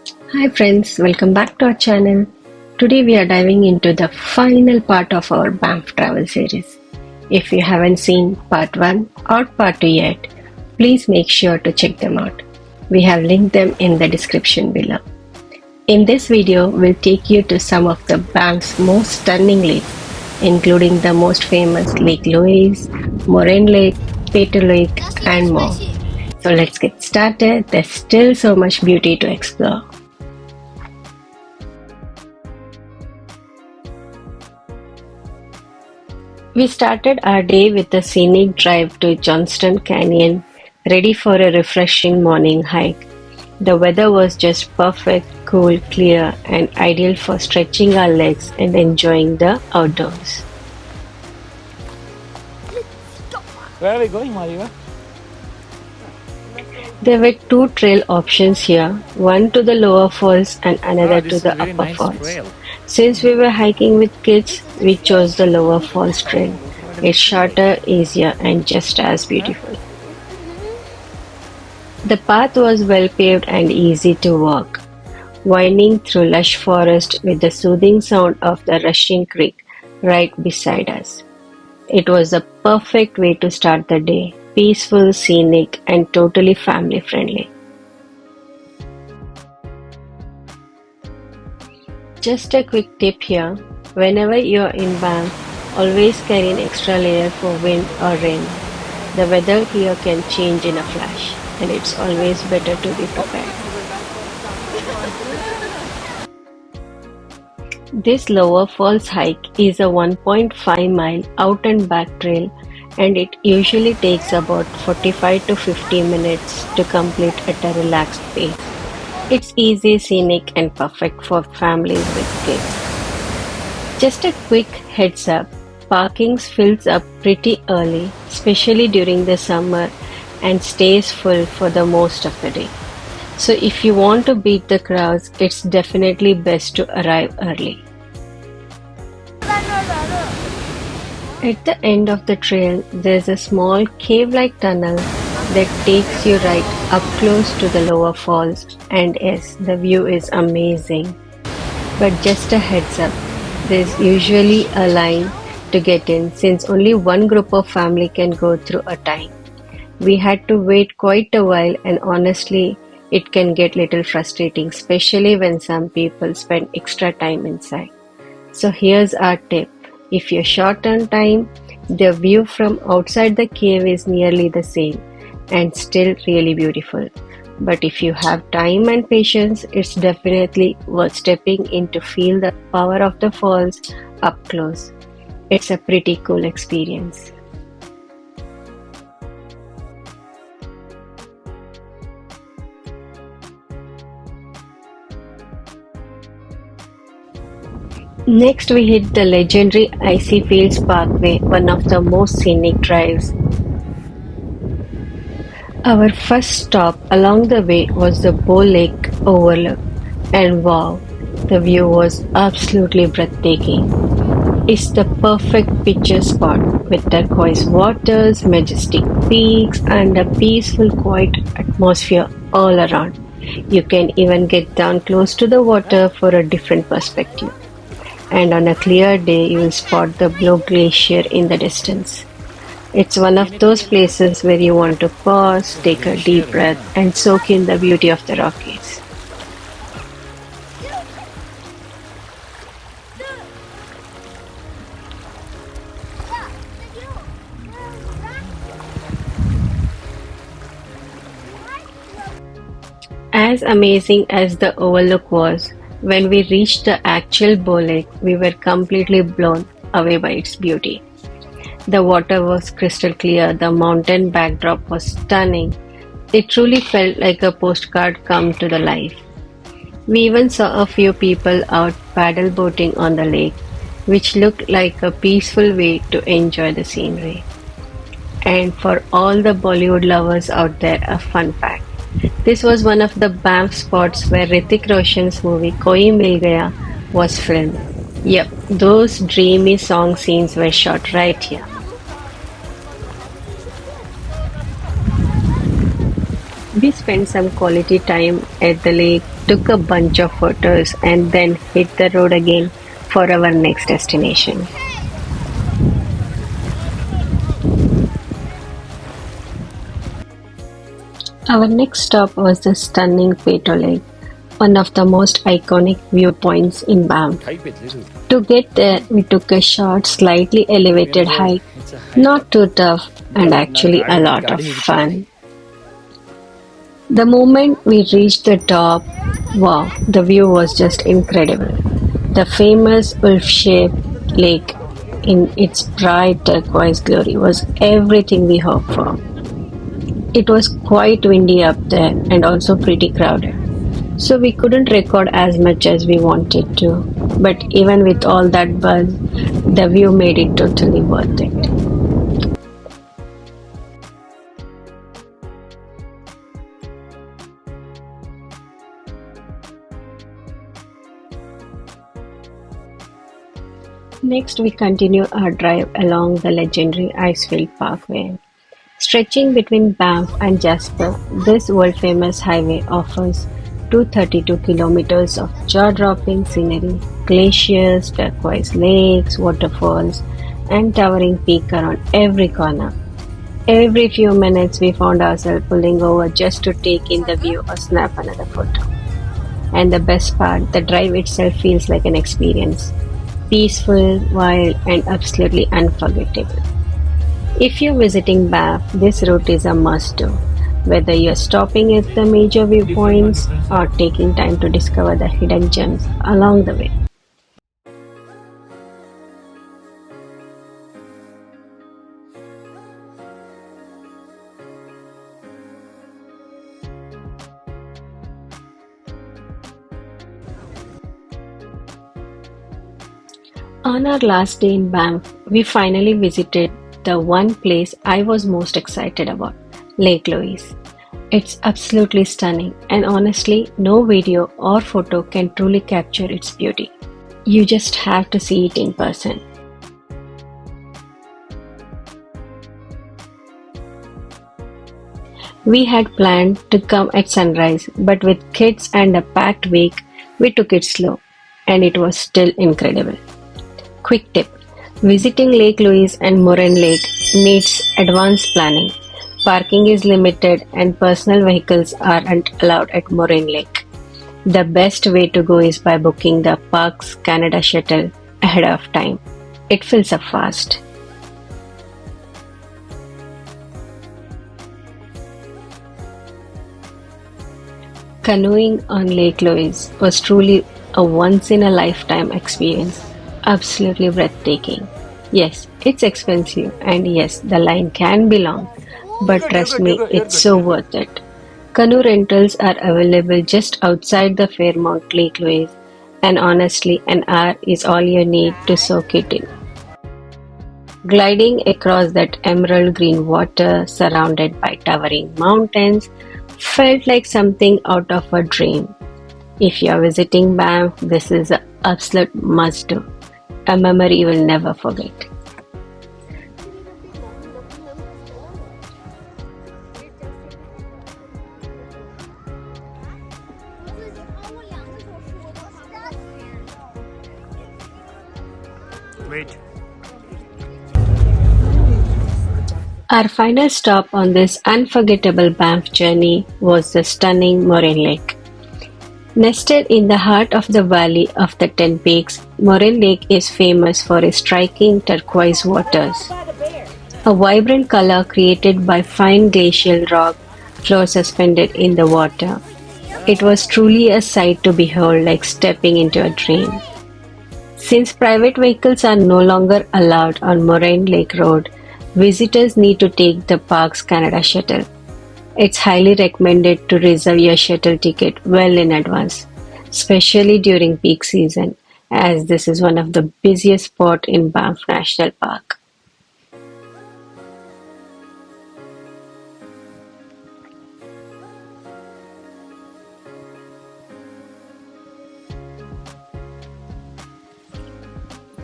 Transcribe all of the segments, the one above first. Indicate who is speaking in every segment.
Speaker 1: Hi friends, welcome back to our channel. Today we are diving into the final part of our Banff travel series. If you haven't seen part 1 or part 2 yet, please make sure to check them out. We have linked them in the description below. In this video, we'll take you to some of the Banff's most stunning lakes, including the most famous Lake Louise, Moraine Lake, Peter Lake, and more. So let's get started. There's still so much beauty to explore. We started our day with a scenic drive to Johnston Canyon, ready for a refreshing morning hike. The weather was just perfect, cool, clear, and ideal for stretching our legs and enjoying the outdoors.
Speaker 2: Where are we going, Mariva?
Speaker 1: There were two trail options here, one to the lower falls and another
Speaker 2: This
Speaker 1: to
Speaker 2: is
Speaker 1: the
Speaker 2: a very
Speaker 1: upper
Speaker 2: nice
Speaker 1: falls.
Speaker 2: trail.
Speaker 1: Since we were hiking with kids, we chose the lower falls trail. It's shorter, easier, and just as beautiful. The path was well paved and easy to walk, winding through lush forest with the soothing sound of the rushing creek right beside us. It was a perfect way to start the day, peaceful, scenic, and totally family friendly. Just a quick tip here, whenever you're in Banff, always carry an extra layer for wind or rain. The weather here can change in a flash, and it's always better to be prepared. This lower falls hike is a 1.5-mile out and back trail, and it usually takes about 45 to 50 minutes to complete at a relaxed pace. It's easy, scenic, and perfect for families with kids. Just a quick heads up, parking fills up pretty early, especially during the summer, and stays full for the most of the day. So if you want to beat the crowds, it's definitely best to arrive early. At the end of the trail, there's a small cave-like tunnel that takes you right up close to the lower falls, and yes, the view is amazing. But just a heads up, there's usually a line to get in since only one group of family can go through a time. We had to wait quite a while, and honestly, it can get little frustrating, especially when some people spend extra time inside. So here's our tip. If you're short on time, the view from outside the cave is nearly the same and still really beautiful. But if you have time and patience, it's definitely worth stepping in to feel the power of the falls up close. It's a pretty cool experience. Next, we hit the legendary Icy Fields Parkway, one of the most scenic drives. Our first stop along the way was the Bow Lake Overlook, and wow, the view was absolutely breathtaking. It's the perfect picture spot with turquoise waters, majestic peaks, and a peaceful, quiet atmosphere all around. You can even get down close to the water for a different perspective. And on a clear day, you'll spot the Blow Glacier in the distance. It's one of those places where you want to pause, take a deep breath, and soak in the beauty of the Rockies. As amazing as the overlook was, when we reached the actual Bow Lake, we were completely blown away by its beauty. The water was crystal clear, the mountain backdrop was stunning. It truly felt like a postcard come to the life. We even saw a few people out paddle boating on the lake, which looked like a peaceful way to enjoy the scenery. And for all the Bollywood lovers out there, a fun fact. This was one of the Banff spots where Hrithik Roshan's movie Koi Mil Gaya was filmed. Yep, those dreamy song scenes were shot right here. We spent some quality time at the lake, took a bunch of photos, and then hit the road again for our next destination. Our next stop was the stunning Peto Lake, one of the most iconic viewpoints in Banff.
Speaker 2: Type it little.
Speaker 1: To get there, we took a short, slightly elevated hike,
Speaker 2: It's a hike.
Speaker 1: not too tough, and actually a lot of fun. The moment we reached the top, wow, the view was just incredible. The famous wolf-shaped lake in its bright turquoise glory was everything we hoped for. It was quite windy up there and also pretty crowded, so we couldn't record as much as we wanted to. But even with all that buzz, the view made it totally worth it. Next, we continue our drive along the legendary Icefield Parkway. Stretching between Banff and Jasper, this world-famous highway offers 232 kilometers of jaw-dropping scenery, glaciers, turquoise lakes, waterfalls, and towering peaks around every corner. Every few minutes, we found ourselves pulling over just to take in the view or snap another photo. And the best part, the drive itself feels like an experience. Peaceful, wild, and absolutely unforgettable. If you're visiting Banff, this route is a must-do, whether you're stopping at the major viewpoints or taking time to discover the hidden gems along the way. On our last day in Banff, we finally visited the one place I was most excited about, Lake Louise. It's absolutely stunning, and honestly, no video or photo can truly capture its beauty. You just have to see it in person. We had planned to come at sunrise, but with kids and a packed week, we took it slow, and it was still incredible. Quick tip: visiting Lake Louise and Moraine Lake needs advanced planning. Parking is limited and personal vehicles aren't allowed at Moraine Lake. The best way to go is by booking the Parks Canada shuttle ahead of time. It fills up fast. Canoeing on Lake Louise was truly a once-in-a-lifetime experience. Absolutely breathtaking. Yes, it's expensive, and yes, the line can be long, but trust me, it's so worth it. Canoe rentals are available just outside the Fairmont Lake Louise, and honestly, an hour is all you need to soak it in. Gliding across that emerald green water surrounded by towering mountains felt like something out of a dream. If you are visiting Banff, this is an absolute must-do, a memory you will never forget.
Speaker 2: Wait.
Speaker 1: Our final stop on this unforgettable Banff journey was the stunning Moraine Lake. Nested in the heart of the Valley of the Ten Peaks, Moraine Lake is famous for its striking turquoise waters. A vibrant color created by fine glacial rock flows suspended in the water. It was truly a sight to behold, like stepping into a dream. Since private vehicles are no longer allowed on Moraine Lake Road, visitors need to take the Parks Canada shuttle. It's highly recommended to reserve your shuttle ticket well in advance, especially during peak season, as this is one of the busiest spots in Banff National Park.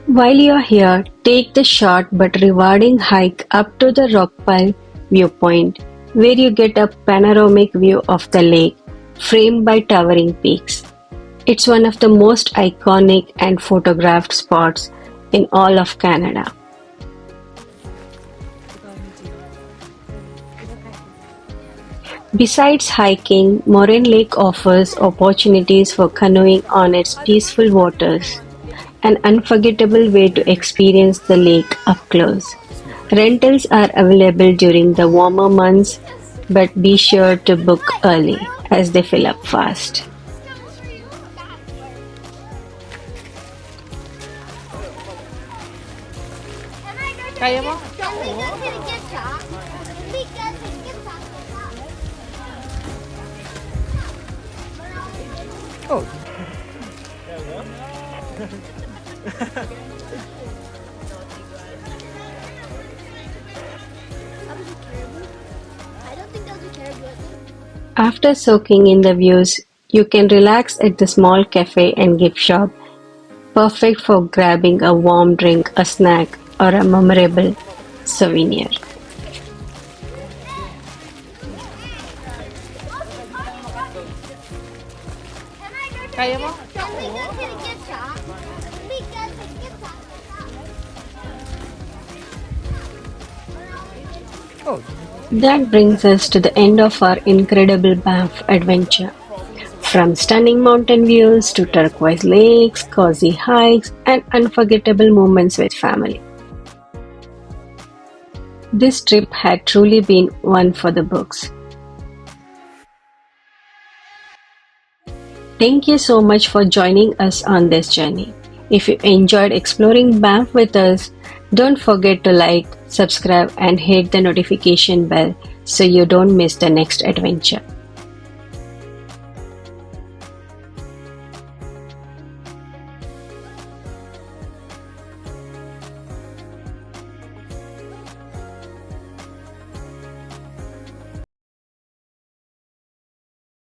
Speaker 1: While you're here, take the short but rewarding hike up to the Rockpile viewpoint. where you get a panoramic view of the lake framed by towering peaks. It's one of the most iconic and photographed spots in all of Canada. Besides hiking, Moraine Lake offers opportunities for canoeing on its peaceful waters, an unforgettable way to experience the lake up close. Rentals are available during the warmer months, but be sure to book early as they fill up fast.
Speaker 2: Kaya mo? Oh.
Speaker 1: After soaking in the views, you can relax at the small cafe and gift shop, perfect for grabbing a warm drink, a snack, or a memorable souvenir.
Speaker 2: Kaya mo? Oh.
Speaker 1: That brings us to the end of our incredible Banff adventure. From stunning mountain views to turquoise lakes, cozy hikes, and unforgettable moments with family. This trip had truly been one for the books. Thank you so much for joining us on this journey. If you enjoyed exploring Banff with us, don't forget to like, subscribe, and hit the notification bell so you don't miss the next adventure.